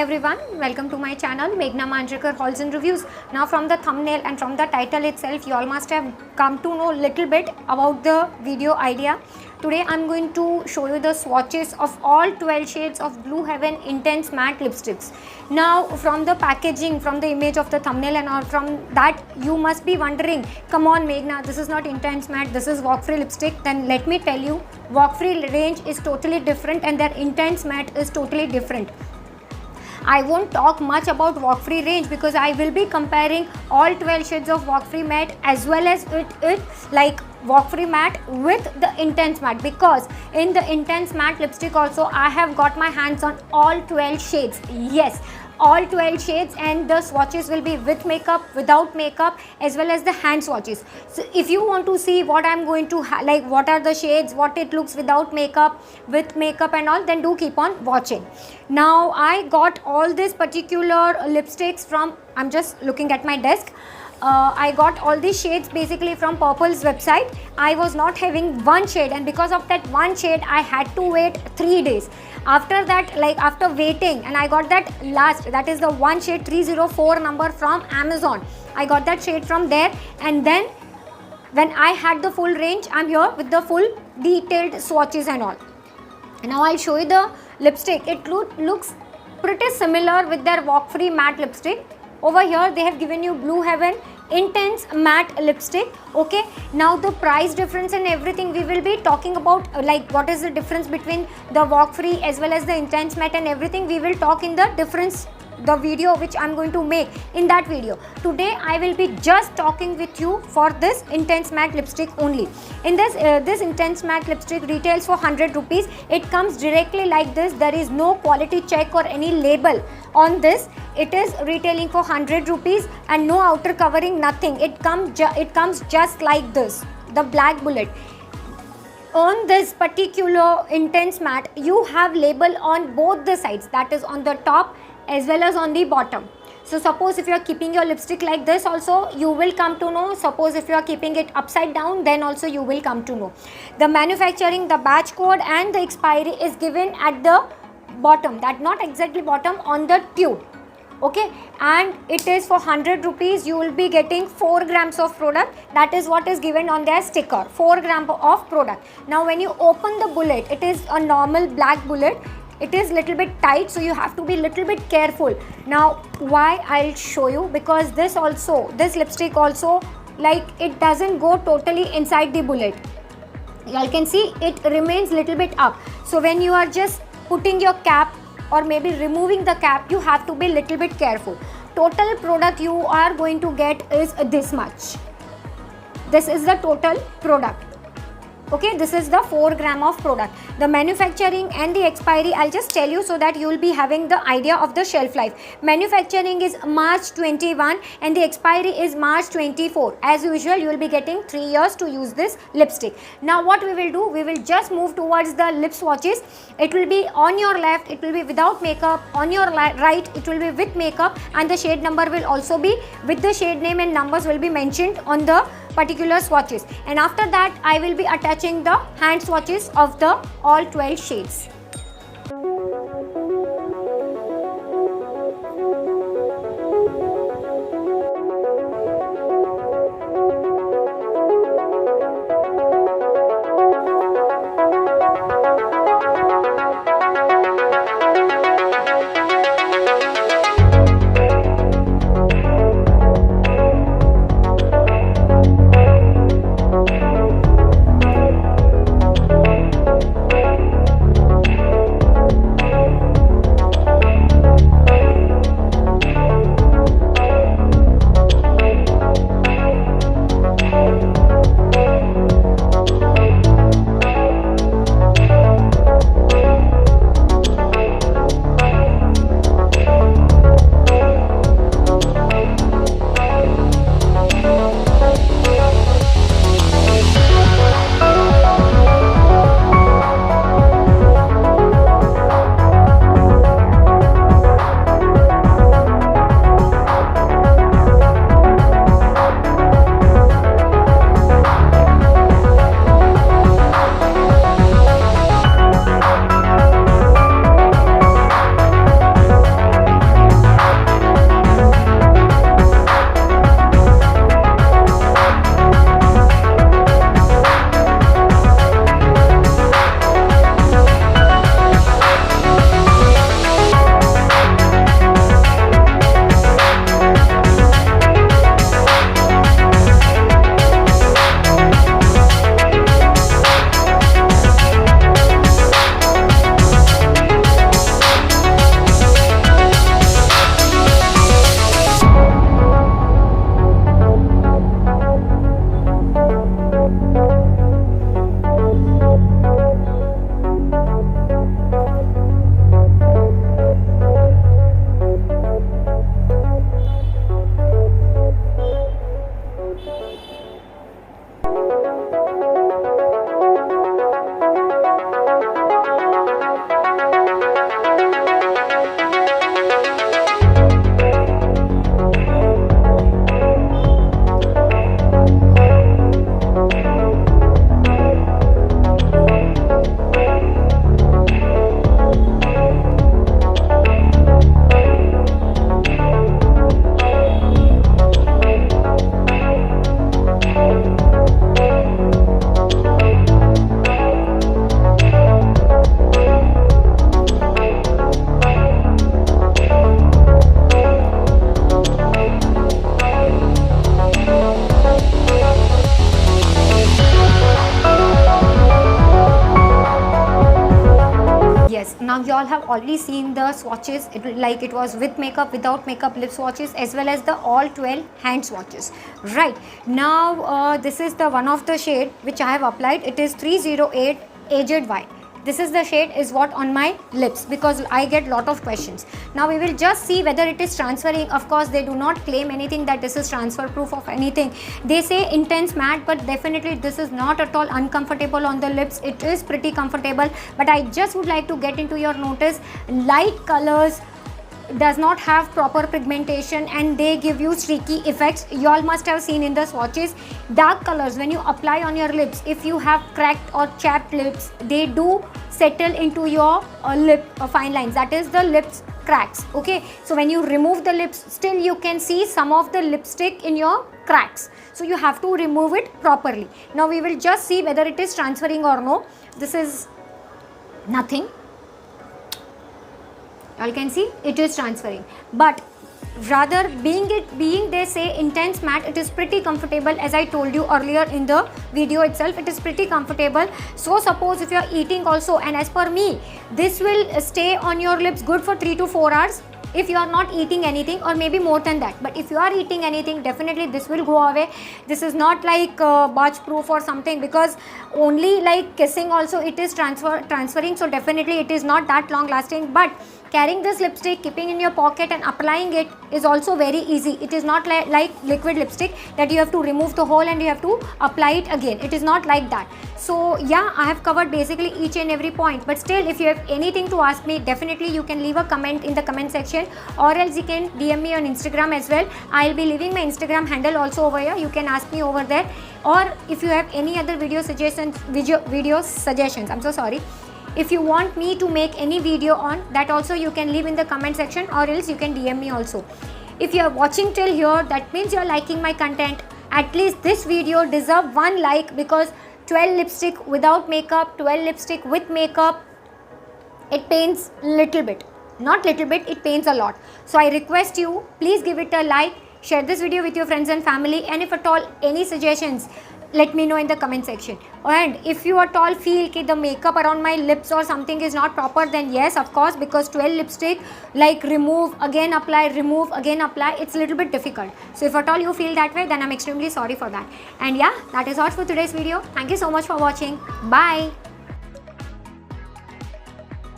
everyone, welcome to my channel Meghna Manjrekar Hauls and Reviews. Now from the thumbnail and from the title itself, you all must have come to know little bit about the video idea. Today I'm going to show you the swatches of all 12 shades of Blue Heaven Intense Matte Lipsticks. Now from the packaging, from the image of the thumbnail and all, from that you must be wondering, come on Meghna, this is not Intense Matte, this is Walk Free lipstick. Then let me tell you, Walk Free range is totally different and their Intense Matte is totally different. I won't talk much about Walk Free range because I will be comparing all 12 shades of Walk Free matte as well as it like Walk Free matte with the Intense Matte, because in the Intense Matte lipstick also I have got my hands on all 12 shades. Yes, all 12 shades, and the swatches will be with makeup, without makeup, as well as the hand swatches. So if you want to see what I'm going to like what are the shades, what it looks without makeup, with makeup and all, then do keep on watching. Now I got all these particular lipsticks from, I'm just looking at my desk. I got all these shades basically from Purple's website. I was not having one shade, and because of that one shade I had to wait 3 days. After that, like after waiting, and I got that last, that is the one shade 304 number from Amazon. I got that shade from there, and then when I had the full range, I'm here with the full detailed swatches and all. And now I'll show you the lipstick. It looks pretty similar with their Walk Free matte lipstick. Over here they have given you Blue Heaven Intense Matte Lipstick. Okay, now the price difference and everything we will be talking about, like what is the difference between the Walk Free as well as the Intense Matte and everything we will talk in the difference, the video which I'm going to make in that video. Today I will be just talking with you for this Intense Matte lipstick only. In this this Intense Matte lipstick retails for 100 rupees. It comes directly like this. There is no quality check or any label on this. It is retailing for 100 rupees and no outer covering, nothing. It comes just like this, the black bullet. On this particular Intense Matte, you have label on both the sides, that is on the top as well as on the bottom. So suppose if you are keeping your lipstick like this also, you will come to know. Suppose if you are keeping it upside down, then also you will come to know. The manufacturing, the batch code and the expiry is given at the bottom, that not exactly bottom, on the tube. Okay, and it is for 100 rupees. You will be getting 4 grams of product. That is what is given on their sticker, 4 grams of product. Now when you open the bullet, it is a normal black bullet. It is little bit tight, so you have to be little bit careful. Now why, I'll show you, because this lipstick also, like it doesn't go totally inside the bullet. You all can see it remains little bit up. So when you are just putting your cap or maybe removing the cap, you have to be little bit careful. Total product you are going to get is this much. This is the total product. Okay, this is the 4 gram of product. The manufacturing and the expiry, I'll just tell you so that you will be having the idea of the shelf life. Manufacturing is March 21 and the expiry is March 24. As usual, you will be getting 3 years to use this lipstick. Now what we will do, we will just move towards the lip swatches. It will be on your left, it will be without makeup. On your right, it will be with makeup, and the shade number will also be with the shade name, and numbers will be mentioned on the particular swatches. And after that I will be attaching the hand swatches of the all 12 shades. lips. Now you all have already seen the swatches, like it was with makeup, without makeup lip swatches, as well as the all 12 hand swatches. Right now this is the one of the shade which I have applied. It is 308 Aged White. This is the shade is what on my lips, because I get lot of questions. Now we will just see whether it is transferring. Of course they do not claim anything that this is transfer proof of anything. They say intense matte, but definitely this is not at all uncomfortable on the lips. It is pretty comfortable, but I just would like to get into your notice, light colors does not have proper pigmentation and they give you streaky effects. You all must have seen in the swatches, dark colors when you apply on your lips, if you have cracked or chapped lips, they do settle into your lip fine lines, that is the lips cracks. Okay, so when you remove the lips, still you can see some of the lipstick in your cracks, so you have to remove it properly. Now we will just see whether it is transferring or no. This is nothing. You all can see it is transferring, but rather being they say intense matte, it is pretty comfortable. As I told you earlier in the video itself, it is pretty comfortable. So suppose if you are eating also, and as per me, this will stay on your lips good for 3 to 4 hours if you are not eating anything, or maybe more than that. But if you are eating anything, definitely this will go away. This is not like batch proof or something, because only like kissing also it is transferring, so definitely it is not that long lasting. But carrying this lipstick, keeping in your pocket and applying it is also very easy. It is not like liquid lipstick that you have to remove the whole and you have to apply it again. It is not like that. So yeah, I have covered basically each and every point, but still if you have anything to ask me, definitely you can leave a comment in the comment section, or else you can DM me on Instagram as well. I'll be leaving my Instagram handle also over here. You can ask me over there, or if you have any other video suggestions, I'm so sorry. If you want me to make any video on that also, you can leave in the comment section, or else you can DM me also. If you are watching till here, that means you are liking my content. At least this video deserves 1 like, because 12 lipstick without makeup, 12 lipstick with makeup, it pains little bit. Not little bit, it pains a lot. So I request you, please give it a like, share this video with your friends and family, and if at all any suggestions, let me know in the comment section. And if you at all feel that the makeup around my lips or something is not proper, then yes, of course, because 12 lipstick, like remove, again apply, remove, again apply, it's a little bit difficult. So if at all you feel that way, then I'm extremely sorry for that. And yeah, that is all for today's video. Thank you so much for watching. Bye.